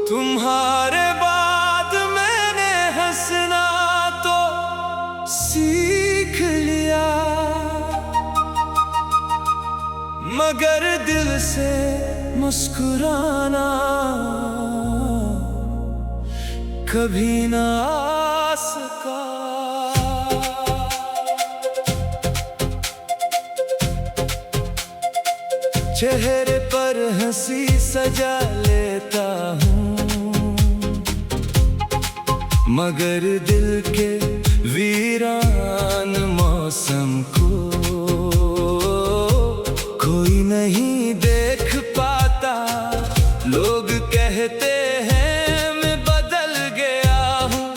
तुम्हारे बाद मैंने हंसना तो सीख लिया, मगर दिल से मुस्कुराना कभी ना आ सका। चेहरे पर हंसी सजा लेता हूँ, मगर दिल के वीरान मौसम को कोई नहीं देख पाता। लोग कहते हैं मैं बदल गया हूँ,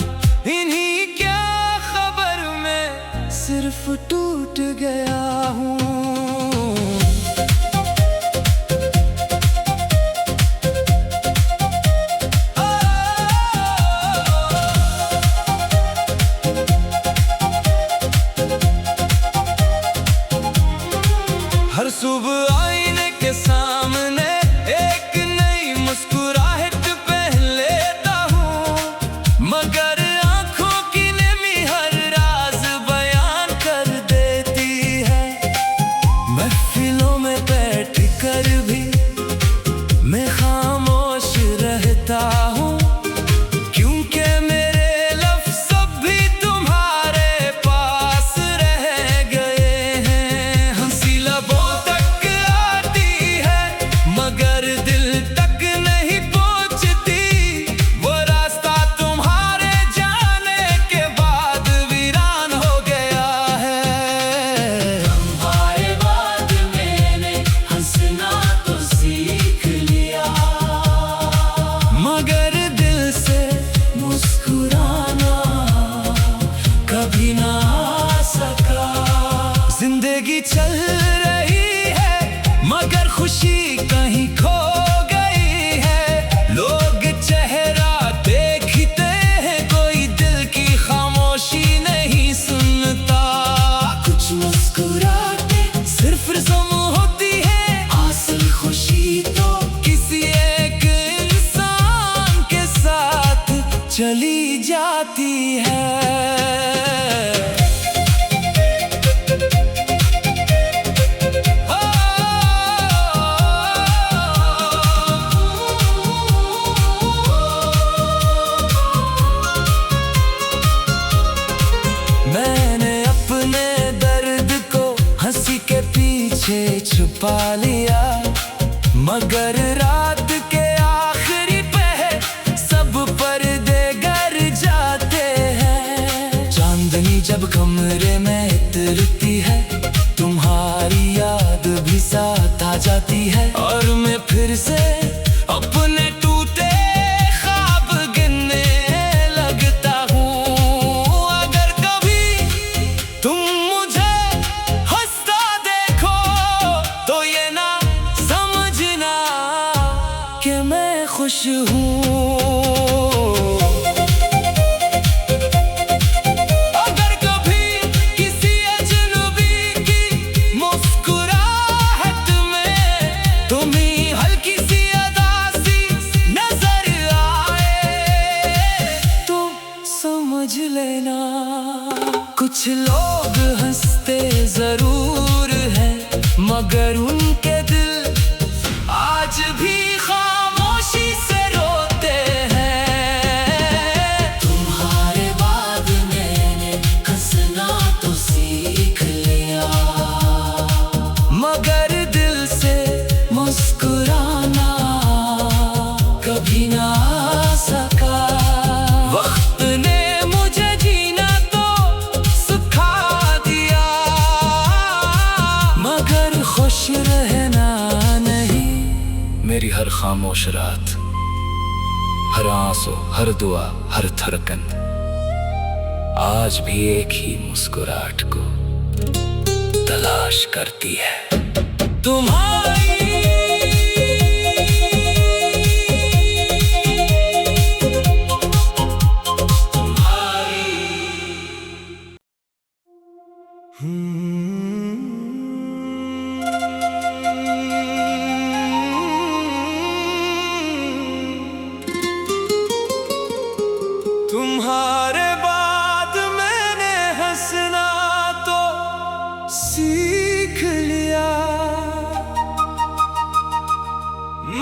इन्हीं क्या खबर मैं सिर्फ टूट गया हूँ। हर सुबह आईने के सामने एक नई मुस्कुराहट पहन लेता हूँ, मगर आंखों की नमी हर राज बयान कर देती है। महफिलों में बैठ कर भी मैं खामोश रहता हूँ, क्योंकि मेरे लफ्ज़ अब भी तुम्हारे पास रह गए हैं। हंसी लबों तक आती है मगर दिल तक नहीं पहुंचती, वो रास्ता तुम्हारे जाने के बाद वीरान हो गया है। तुम्हारे बाद मैंने हंसना तो सीख लिया, मगर दिल से मुस्कुराना कभी ना आ सका। जिंदगी चल रही है मगर खुशी कहीं खो गई है। लोग चेहरा देखते हैं, कोई दिल की खामोशी नहीं सुनता। कुछ मुस्कुराते सिर्फ रस्म होती है, असल खुशी तो किसी एक इंसान के साथ चली जाती है। मैंने अपने दर्द को हंसी के पीछे छुपा लिया, मगर रात के आखिरी पहर सब पर्दे गिर जाते हैं। चांदनी जब कमरे में उतरती है, तुम्हारी याद भी साथ आ जाती है, और मैं फिर से अपने टूटे ख्वाब गिनने लगता हूँ। अगर कभी तुम मुझे हंसता देखो तो ये ना समझना कि मैं खुश हूँ। अगर कभी किसी अजनबी की मुस्कुराहट में तुम्हें हल्की सी अदासी नजर आए तो समझ लेना। कुछ लोग हंसते जरूर हैं मगर उनके दिल आज भी खामोशी से रोते हैं। तुम्हारे बाद मैंने हंसना तो सीख लिया, मगर दिल से मुस्कुराना कभी ना आ सका। वक्त ने मुझे जीना तो सिखा दिया, मगर खुश रहना नहीं। मेरी हर खामोश रात, हर आंसू, हर दुआ, हर धड़कन आज भी एक ही मुस्कुराहट को तलाश करती है। तुम्हारी तुम्हारे बाद मैंने हंसना तो सीख लिया,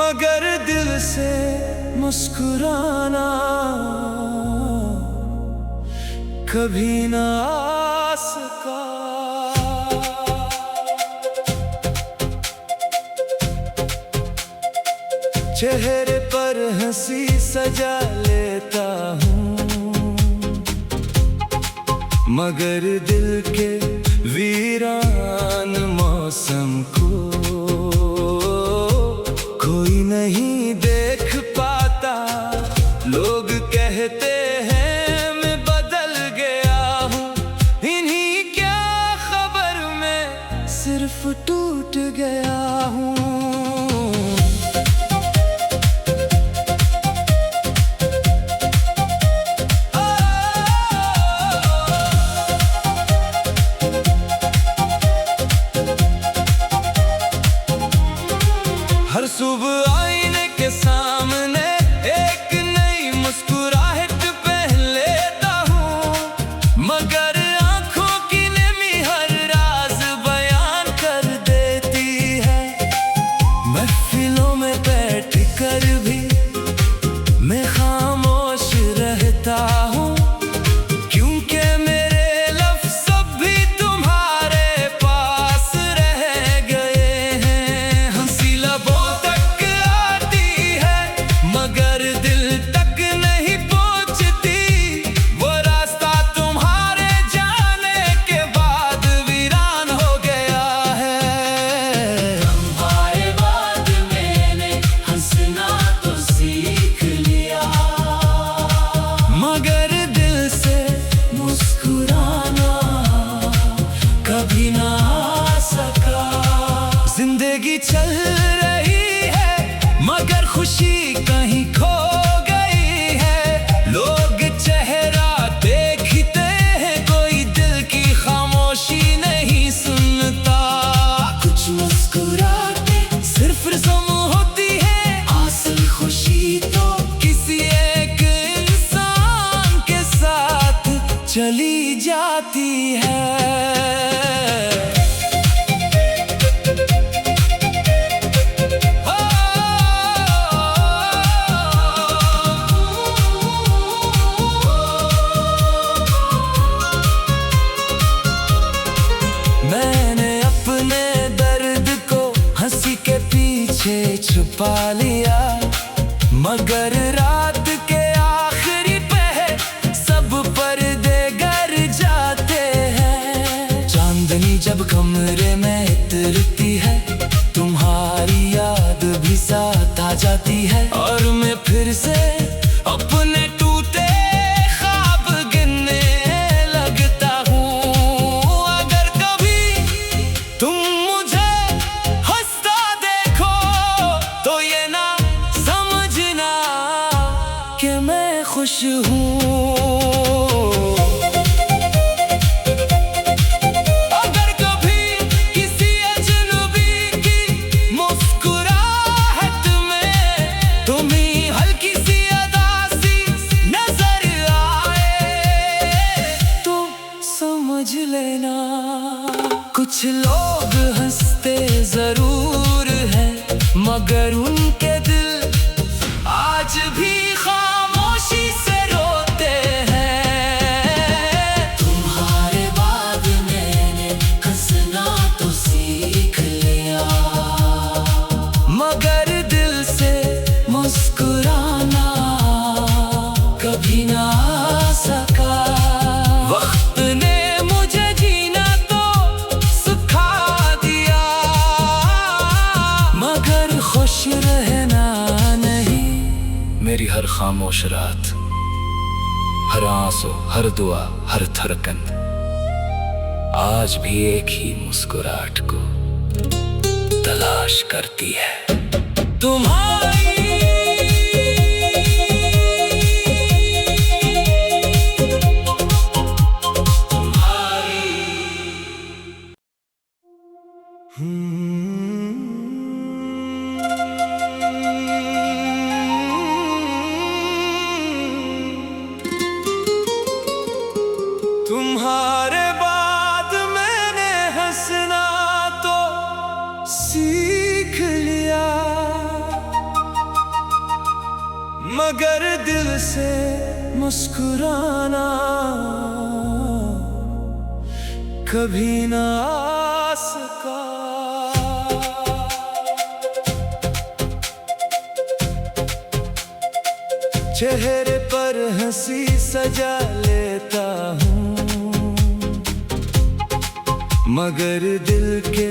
मगर दिल से मुस्कुराना कभी ना आ सका। चेहरे पर हंसी सजा लेता हूँ, मगर दिल के वीरान मौसम को कोई नहीं देख पाता। लोग कहते हैं मैं बदल गया हूँ, इन्हीं क्या खबर मैं सिर्फ टूट गया हूँ। हर सुबह आईने के सामने एक नई मुस्कुराहट पहन लेता हूँ, मगर आंखों की नमी हर राज बयान कर देती है। महफिलों में बैठ कर भी मैं खामोश रहता हूँ, क्योंकि मेरे लफ्ज़ अब भी तुम्हारे पास रह गए हैं। हंसी लबों तक आती है, मगर दिल तक नहीं पहुँचती। वो रास्ता तुम्हारे जाने के बाद वीरान हो गया है। तुम्हारे बाद मैंने हंसना तो सीख लिया, मगर दिल से मुस्कुराना कभी ना आ सका। जिंदगी चल रही है, मगर खुशी कहीं खो गई है। लोग चेहरा देखते हैं, कोई दिल की खामोशी नहीं सुनता। कुछ मुस्कुराते सिर्फ रस्म होती है, असल खुशी तो किसी एक इंसान के साथ चली जाती है। मैंने अपने दर्द को हंसी के पीछे छुपा लिया, मगर रात के आखिरी पहर सब पर्दे गिर जाते हैं। चांदनी जब कमरे में उतरती है, तुम्हारी याद भी साथ आ जाती है, और मैं फिर से अपने टूटे ख्वाब गिनने लगता हूँ। अगर कभी तुम मुझे हंसता देखो तो ये ना समझना कि मैं खुश हूँ। अगर कभी किसी अजनबी की मुस्कुराहट में तुम्हें हल्की सी अदासी नजर आए, तो समझ लेना कुछ लोग हंसते जरूर हैं, मगर उनके दिल आज भी खामोशी से रोते हैं। तुम्हारे बाद मैंने हंसना तो सीख लिया, मगर दिल से मुस्कुराना कभी ना आ सका। वक्त ने मुझे जीना तो सिखा दिया, मगर खुश रहना नहीं। मेरी हर खामोश रात, हर आंसू, हर दुआ, हर धड़कन आज भी एक ही मुस्कुराहट को तलाश करती है। तुम्हारी तुम्हारे बाद मैंने हंसना तो सीख लिया, मगर दिल से मुस्कुराना कभी ना आ सका। चेहरे पर हंसी सजा लेता हूँ, मगर दिल के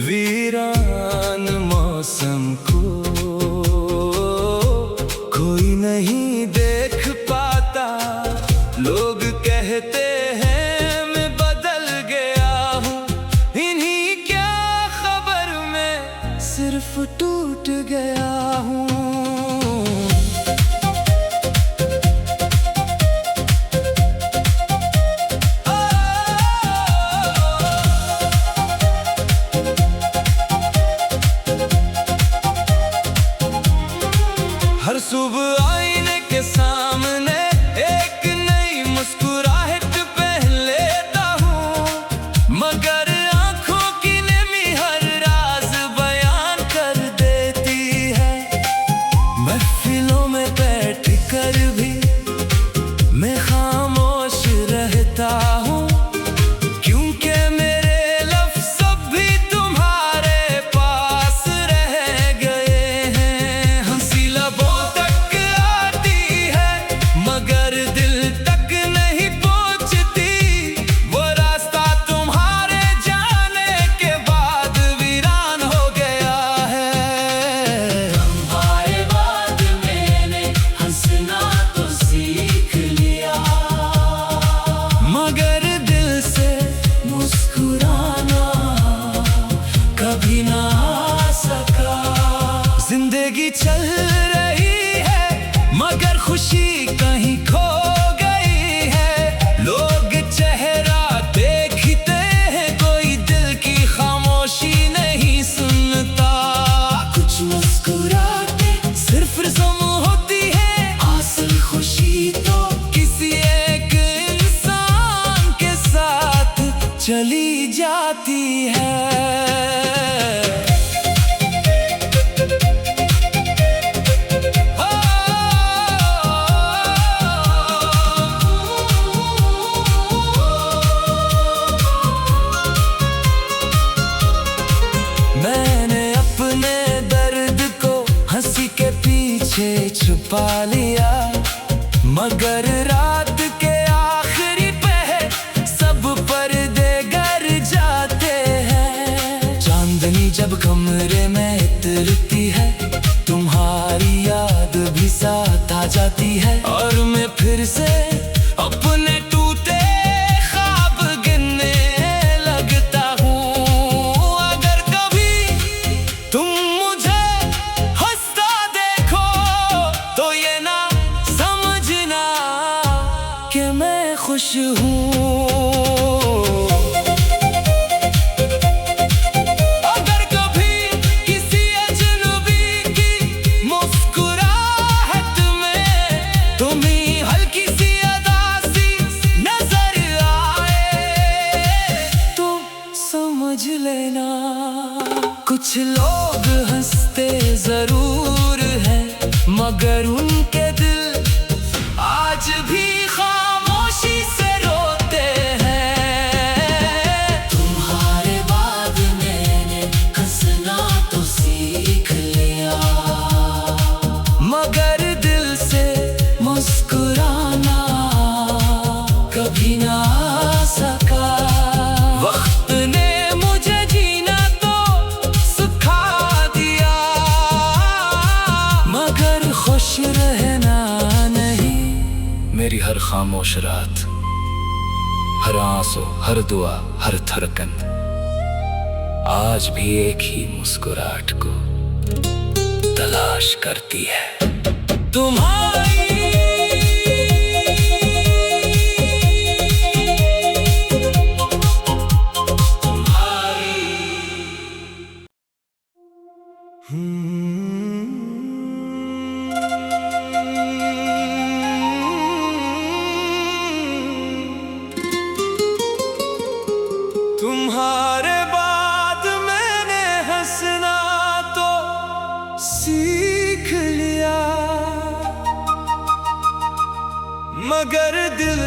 वीरान मौसम को कोई नहीं देख पाता। लोग कहते हैं मैं बदल गया हूँ, इन्हीं क्या खबर मैं सिर्फ टूट गया हूँ। हर सुबह आईने के सामने एक नई मुस्कुराहट पहन लेता हूँ, मगर आंखों की नमी हर राज बयान कर देती है। महफिलों में बैठ कर भी मैं खामोश रहता हूँ, क्योंकि मेरे लफ्ज़ अब भी तुम्हारे पास रह गए हैं। हंसी लबों तक आती है, मगर दिल तक नहीं पहुँचती। वो रास्ता तुम्हारे जाने के बाद वीरान हो गया है। तुम्हारे बाद मैंने हंसना तो सीख लिया, मगर दिल से मुस्कुराना कभी ना आ सका। जिंदगी चल रही है, मगर खुशी कहीं खो गई है। लोग चेहरा देखते हैं, कोई दिल की खामोशी नहीं सुनता। कुछ मुस्कुराते सिर्फ रस्म होती है, असल खुशी तो किसी एक इंसान के साथ चली जाती है। मैंने अपने दर्द को हंसी के पीछे छुपा लिया, मगर रात के आखिरी पहर सब पर्दे गर जाते हैं। चांदनी जब कमरे में उतरती है, तुम्हारी याद भी साथ आ जाती है, और मैं फिर से अपने टूटे ख्वाब गिनने लगता हूँ। अगर कभी तुम मुझे हंसता देखो तो ये ना समझना कि मैं खुश हूँ। अगर कभी किसी अजनबी की मुस्कुराहट में तुम्हें हल्की सी अदासी नजर आए तो समझ लेना। कुछ लोग हंसते जरूर हैं, मगर उनके दिल आज भी खामोशी से रोते हैं। तुम्हारे बाद मैंने हंसना तो सीख लिया, मगर दिल से मुस्कुराना कभी ना आ सका। वक्त ने मुझे जीना तो सिखा दिया, मगर खुश रहना नहीं। मेरी हर खामोश रात, हर आंसू, हर दुआ, हर धड़कन आज भी एक ही मुस्कुराहट को तलाश करती है। तुम्हारी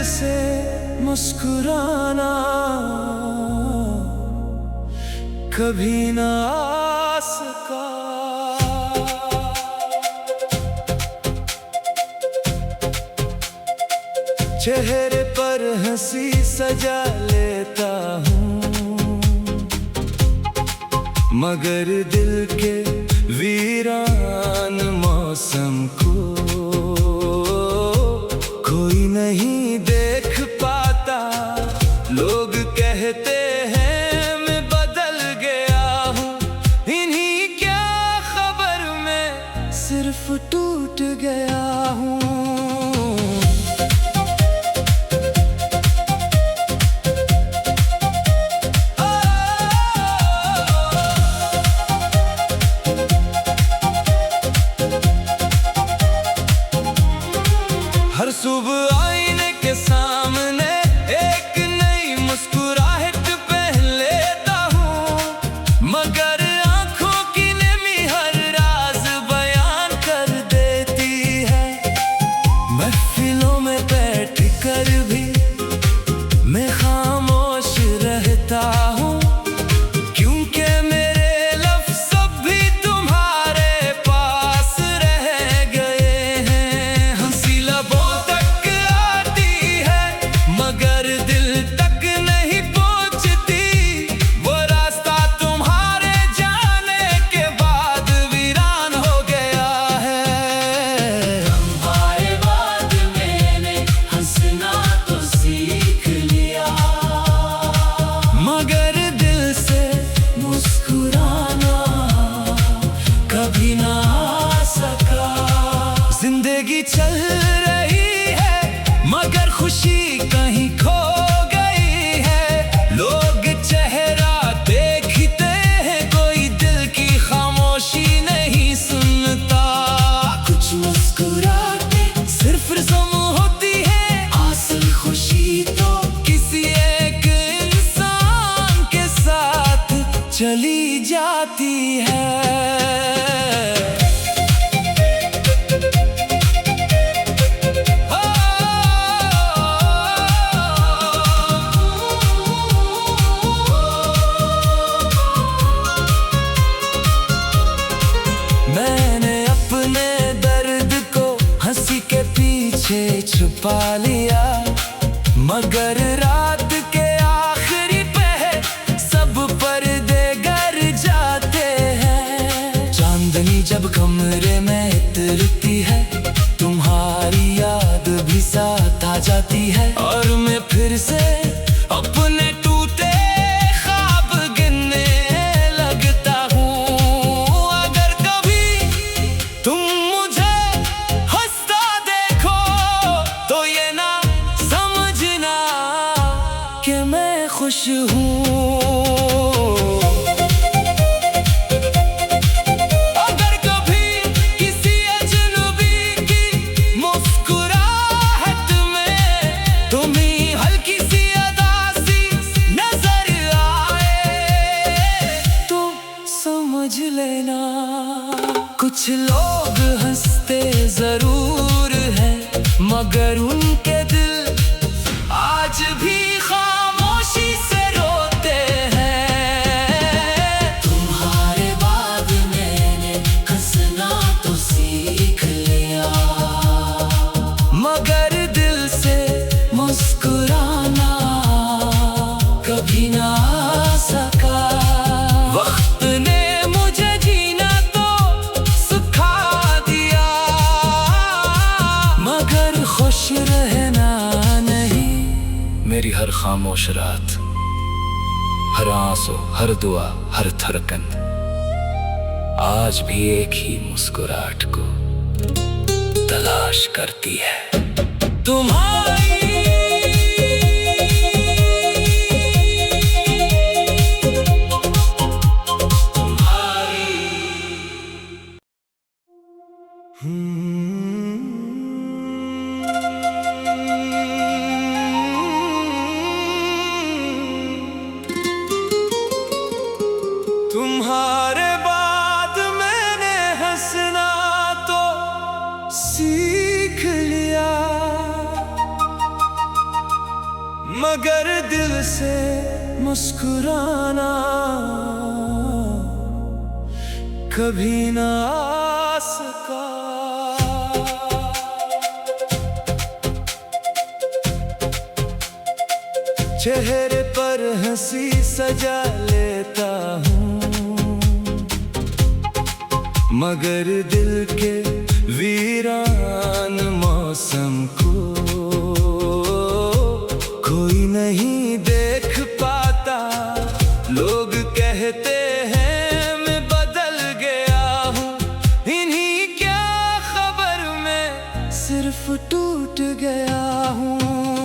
से मुस्कुराना कभी ना आ सका। चेहरे पर हंसी सजा लेता हूँ, मगर दिल के वीरान मौसम को कोई नहीं देख पाता। लोग कहते हैं मैं बदल गया हूँ, इन्हीं क्या खबर मैं सिर्फ टूट गया हूँ। हर सुबह आईने के सामने एक नई मुस्कुराहट पहन लेता हूँ, मगर आंखों की नमी हर राज बयान कर देती है। महफिलों में बैठ कर भी मैं खामोश रहता हूँ, क्योंकि मेरे लफ्ज़ अब भी तुम्हारे पास रह गए हैं। हंसी लबों मगर दिल तक नहीं पहुंचती, वो रास्ता तुम्हारे जाने के बाद वीरान हो गया है। तुम्हारे बाद मैंने हंसना तो सीख लिया, मगर दिल से मुस्कुराना कभी ना आ सका। जिंदगी चल रही है मगर खुशी कहीं खो गई है। लोग चेहरा देखते हैं, कोई दिल की खामोशी नहीं सुनता। कुछ मुस्कुराते सिर्फ रस्म होती है, असल खुशी तो किसी एक इंसान के साथ चली जाती है। मैंने अपने दर्द को हंसी के पीछे छुपा लिया, मगर रात के आखिरी पहर सब पर्दे गिर जाते हैं। चांदनी जब कमरे में उतरती है, तुम्हारी याद भी साथ आ जाती है, और मैं फिर से अपने टूटे ख्वाब गिनने लगता हूँ। अगर कभी तुम मुझे हंसता देखो तो ये ना समझना कि मैं खुश हूँ। अगर कभी किसी अजनबी की मुस्कुराहट में तुम्हें हल्की सी अदासी नजर आए तो समझ लेना। कुछ लोग हंसते जरूर हैं, मगर उनके दिल आज भी खामोशी से रोते हैं। तुम्हारे बाद मैंने हंसना तो सीख लिया, मगर दिल से मुस्कुराना कभी ना आ सका। वक्त ने मुझे जीना तो सिखा दिया, मगर खुश रहना नहीं। मेरी हर खामोश रात, हर आंसू, हर दुआ, हर धड़कन आज भी एक ही मुस्कुराहट को तलाश करती है। तुम्हारी तुम्हारे बाद मैंने हंसना तो सीख लिया, मगर दिल से मुस्कुराना कभी ना आ सका। चेहरे पर हंसी सजा लेता हूँ, मगर दिल के वीरान मौसम को कोई नहीं देख पाता। लोग कहते हैं मैं बदल गया हूँ, इन्हीं क्या खबर मैं सिर्फ टूट गया हूँ।